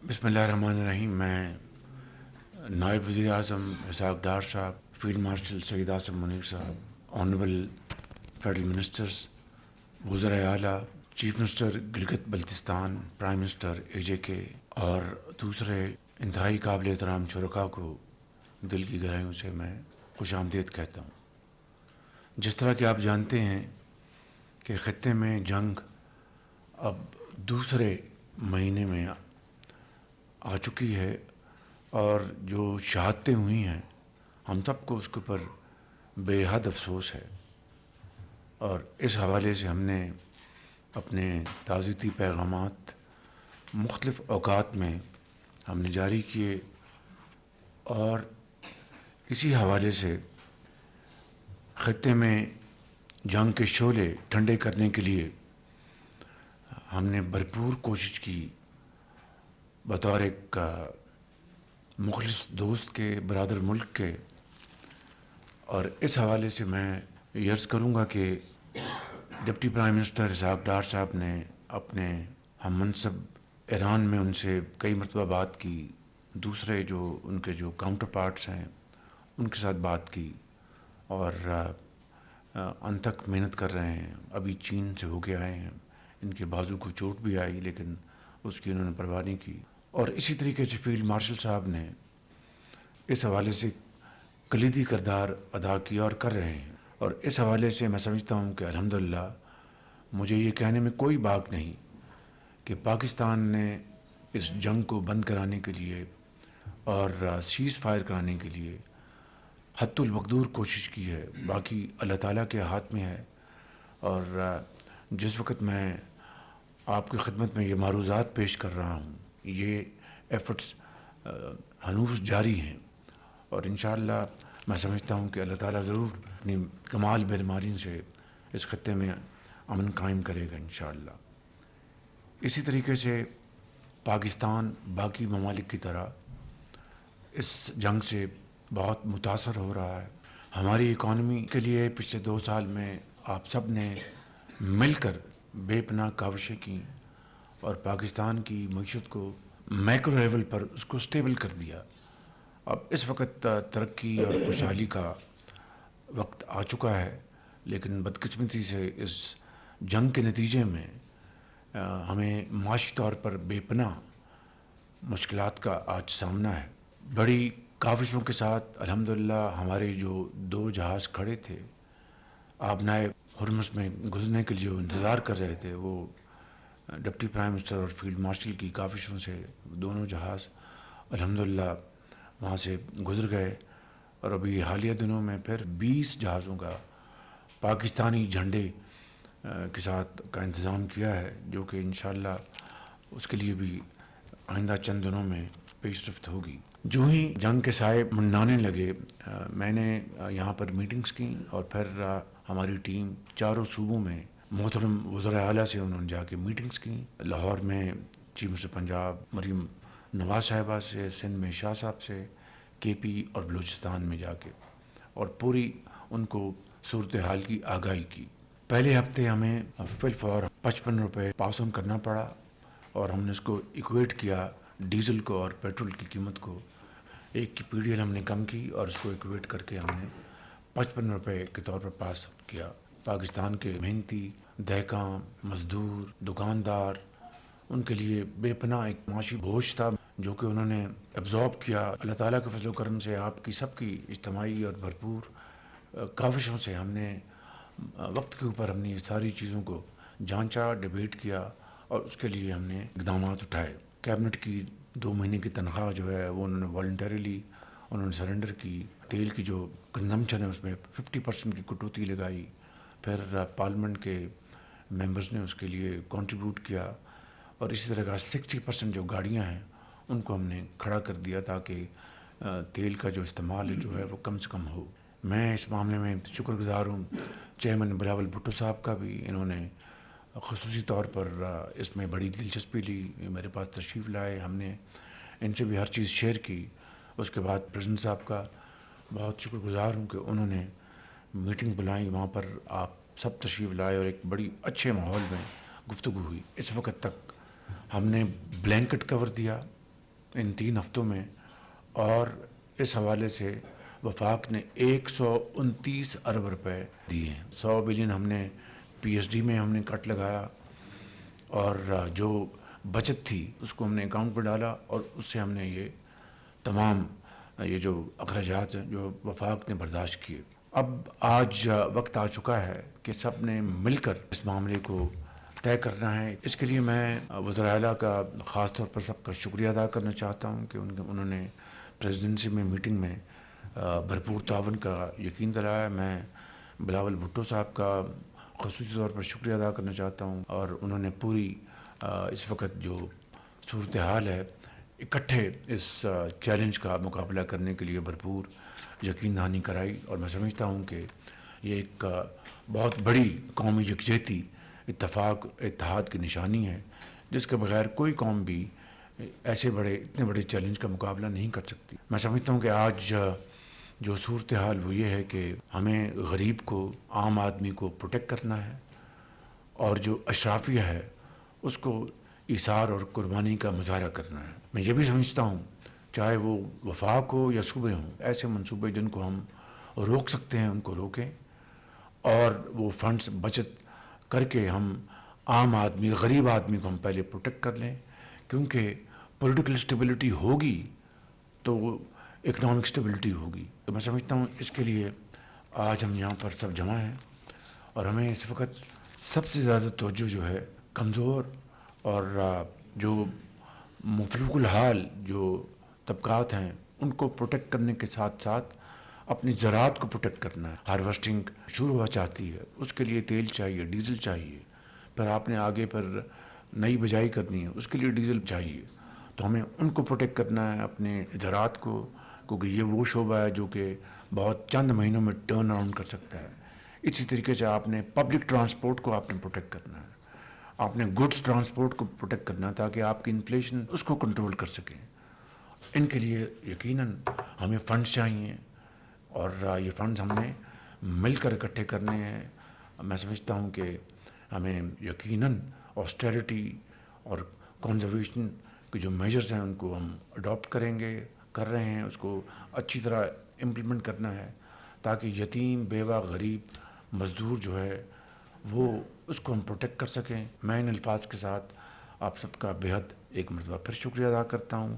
बिस्मिल्लाहिर्रहमानिर्रहीम। मैं नायब वज़ीर आज़म इसहाक़ डार साहब, फील्ड मार्शल सईद आसिम मुनीर साहब, ऑनरेबल फेडरल मिनिस्टर्स, वज़राए आला, chief minister Gilgit Baltistan, prime minister AJK और दूसरे इंतहाई काबिल एहतराम शुरका को दिल की गहराइयों से मैं खुशामदीद कहता हूँ। जिस तरह कि आप जानते हैं कि ख़ित्ते में जंग अब दूसरे महीने में आ चुकी है और जो शहादतें हुई हैं हम सबको उसके ऊपर बेहद अफसोस है। और इस हवाले से हमने अपने ताज़ीती पैगामात मुख्तलिफ़ औक़ात में हमने जारी किए और इसी हवाले से ख़ित्ते में जंग के शोले ठंडे करने के लिए हमने भरपूर कोशिश की बतौर एक मुखलिस दोस्त के, बरादर मुल्क के। और इस हवाले से मैं ये अर्ज़ करूँगा कि डिप्टी प्राइम मिनिस्टर इसहाक़ डार साहब ने अपने हम मनसब ईरान में उनसे कई मरतबा बात की, दूसरे जो उनके जो काउंटर पार्ट्स हैं उनके साथ बात की और अनथक मेहनत कर रहे हैं। अभी चीन से होके आए हैं, इनके बाजू को चोट भी आई लेकिन उसकी उन्होंने परवाह नहीं की। और इसी तरीके से फील्ड मार्शल साहब ने इस हवाले से कलीदी किरदार अदा किया और कर रहे हैं। और इस हवाले से मैं समझता हूँ कि अल्हम्दुलिल्लाह मुझे ये कहने में कोई बाक नहीं कि पाकिस्तान ने इस जंग को बंद कराने के लिए और सीज़ फायर कराने के लिए हद्दुल मक़दूर कोशिश की है। बाकी अल्लाह ताला के हाथ में है। और जिस वक़्त मैं आपकी खिदमत में ये मारूज़ात पेश कर रहा हूँ, ये एफ़र्ट्स हनूस जारी हैं और इंशाअल्लाह मैं समझता हूँ कि अल्लाह ताला ज़रूर अपनी कमाल बेरमानी से इस ख़ित्ते में अमन कायम करेगा इंशाअल्लाह। इसी तरीके से पाकिस्तान बाकी ममालिक की तरह इस जंग से बहुत मुतासर हो रहा है। हमारी इकॉनमी के लिए पिछले 2 साल में आप सब ने मिलकर बेपनाह काविशें की और पाकिस्तान की मईशत को मैक्रो लेवल पर उसको स्टेबल कर दिया। अब इस वक्त तरक्की और खुशहाली का वक्त आ चुका है, लेकिन बदकिस्मती से इस जंग के नतीजे में हमें माशी तौर पर बेपनाह मुश्किलात का आज सामना है। बड़ी काविशों के साथ अल्हम्दुलिल्लाह हमारे जो 2 जहाज़ खड़े थे आबनाए हुर्मुज़ में गुजरने के लिए इंतज़ार कर रहे थे, वो डिप्टी प्राइम मिनिस्टर और फील्ड मार्शल की काविशों से दोनों जहाज़ अल्हम्दुलिल्लाह वहाँ से गुज़र गए। और अभी हालिया दिनों में फिर 20 जहाज़ों का पाकिस्तानी झंडे के साथ का इंतज़ाम किया है, जो कि इंशाअल्लाह उसके लिए भी आइंदा चंद दिनों में पेशरफ्त होगी। जो ही जंग के साए मंडाने लगे मैंने यहाँ पर मीटिंग्स की और फिर हमारी टीम चारों सूबों में मोहतरम वज़राए आला से उन्होंने जाके मीटिंग्स की। लाहौर में चीफ मिनिस्टर पंजाब मरीम नवाज़ साहिबा से, सिंध में शाह साहब से, KP और बलूचिस्तान में जाके और पूरी उनको सूरत हाल की आगाही की। पहले हफ्ते हमें फिल फॉर 55 रुपये पास ऑन करना पड़ा और हमने उसको इक्वेट किया डीज़ल को और पेट्रोल की कीमत को। एक की PDL हमने कम की और उसको इक्वेट करके हमने 55 रुपये के तौर पर पास किया। पाकिस्तान के मेहनती दहकान, मज़दूर, दुकानदार, उनके लिए बेपनाह एक माशी बोझ था जो कि उन्होंने एब्जॉर्ब किया। अल्लाह ताला के फजल करम से आपकी सबकी इज्तिमाई और भरपूर काविशों से हमने वक्त के ऊपर हमने ये सारी चीज़ों को जांचा, डिबेट किया और उसके लिए हमने इक़दाम उठाए। कैबिनेट की 2 महीने की तनख्वाह जो है वो उन्होंने वॉलंटरीली उन्होंने सरेंडर की। तेल की जो कंजम्पशन है उसमें 50% की कटौती लगाई। फिर पार्लियामेंट के मेंबर्स ने उसके लिए कंट्रीब्यूट किया और इसी तरह का 60% जो गाड़ियां हैं उनको हमने खड़ा कर दिया ताकि तेल का जो इस्तेमाल है जो है वो कम से कम हो। मैं इस मामले में शुक्रगुज़ार हूँ चेयरमैन बिलावल भुट्टो साहब का भी। इन्होंने ख़ुसूसी तौर पर इसमें बड़ी दिलचस्पी ली, मेरे पास तशरीफ़ लाए, हमने इनसे भी हर चीज़ शेयर की। उसके बाद प्रेसिडेंट साहब का बहुत शुक्रगुज़ार हूँ कि उन्होंने मीटिंग बुलाई, वहाँ पर आप सब तशरीफ़ लाए और एक बड़ी अच्छे माहौल में गुफ्तगू हुई। इस वक्त तक हमने ब्लैंकेट कवर दिया, ان 3 ہفتوں میں، اور اس حوالے سے وفاق نے 129 ارب روپے دیے ہیں. 100 بلین ہم نے پی ایچ ڈی میں ہم نے کٹ لگایا، اور جو بچت تھی اس کو ہم نے اکاؤنٹ پہ ڈالا، اور اس سے ہم نے یہ تمام یہ جو اخراجات ہیں جو وفاق نے برداشت کیے. اب آج وقت آ چکا ہے کہ سب نے مل کر اس معاملے کو طے کرنا ہے. اس کے لیے میں وزراء اعلیٰ کا خاص طور پر سب کا شکریہ ادا کرنا چاہتا ہوں کہ انہوں نے پریزیڈنسی میں میٹنگ میں بھرپور تعاون کا یقین دلایا. میں بلاول بھٹو صاحب کا خصوصی طور پر شکریہ ادا کرنا چاہتا ہوں، اور انہوں نے پوری اس وقت جو صورتحال ہے اکٹھے اس چیلنج کا مقابلہ کرنے کے لیے بھرپور یقین دہانی کرائی. اور میں سمجھتا ہوں کہ یہ ایک بہت بڑی قومی یکجہتی، اتفاق، اتحاد کی نشانی ہے، جس کے بغیر کوئی قوم بھی اتنے بڑے چیلنج کا مقابلہ نہیں کر سکتی. میں سمجھتا ہوں کہ آج جو صورتحال وہ یہ ہے کہ ہمیں غریب کو، عام آدمی کو پروٹیکٹ کرنا ہے، اور جو اشرافیہ ہے اس کو ایثار اور قربانی کا مظاہرہ کرنا ہے. میں یہ بھی سمجھتا ہوں چاہے وہ وفاق ہو یا صوبے ہوں، ایسے منصوبے جن کو ہم روک سکتے ہیں ان کو روکیں، اور وہ فنڈز بچت کر کے ہم عام آدمی، غریب آدمی کو ہم پہلے پروٹیکٹ کر لیں. کیونکہ پولیٹیکل اسٹیبلٹی ہوگی تو اکنامک اسٹیبلٹی ہوگی. تو میں سمجھتا ہوں اس کے لیے آج ہم یہاں پر سب جمع ہیں، اور ہمیں اس وقت سب سے زیادہ توجہ جو ہے کمزور اور جو مفلوق الحال جو طبقات ہیں ان کو پروٹیکٹ کرنے کے ساتھ ساتھ اپنی زراعت کو پروٹیکٹ کرنا ہے. ہارویسٹنگ شروع ہوا چاہتی ہے، اس کے لیے تیل چاہیے، ڈیزل چاہیے، پھر آپ نے آگے پر نئی بجائی کرنی ہے، اس کے لیے ڈیزل چاہیے. تو ہمیں ان کو پروٹیکٹ کرنا ہے، اپنے زراعت کو، کیونکہ یہ وہ شعبہ ہے جو کہ بہت چند مہینوں میں ٹرن اراؤنڈ کر سکتا ہے. اسی طریقے سے آپ نے پبلک ٹرانسپورٹ کو آپ نے پروٹیکٹ کرنا ہے، آپ نے گڈس ٹرانسپورٹ کو پروٹیکٹ کرنا ہے تاکہ آپ کی انفلیشن اس کو کنٹرول کر سکیں. ان کے لیے یقیناً ہمیں فنڈز چاہیے، اور یہ فنڈز ہم نے مل کر اکٹھے کرنے ہیں. میں سمجھتا ہوں کہ ہمیں یقیناً آسٹیرٹی اور کنزرویشن کے جو میجرز ہیں ان کو ہم اڈاپٹ کر رہے ہیں، اس کو اچھی طرح امپلیمنٹ کرنا ہے تاکہ یتیم، بیوہ، غریب، مزدور جو ہے وہ اس کو ہم پروٹیکٹ کر سکیں. میں ان الفاظ کے ساتھ آپ سب کا بے حد ایک مرتبہ پھر شکریہ ادا کرتا ہوں.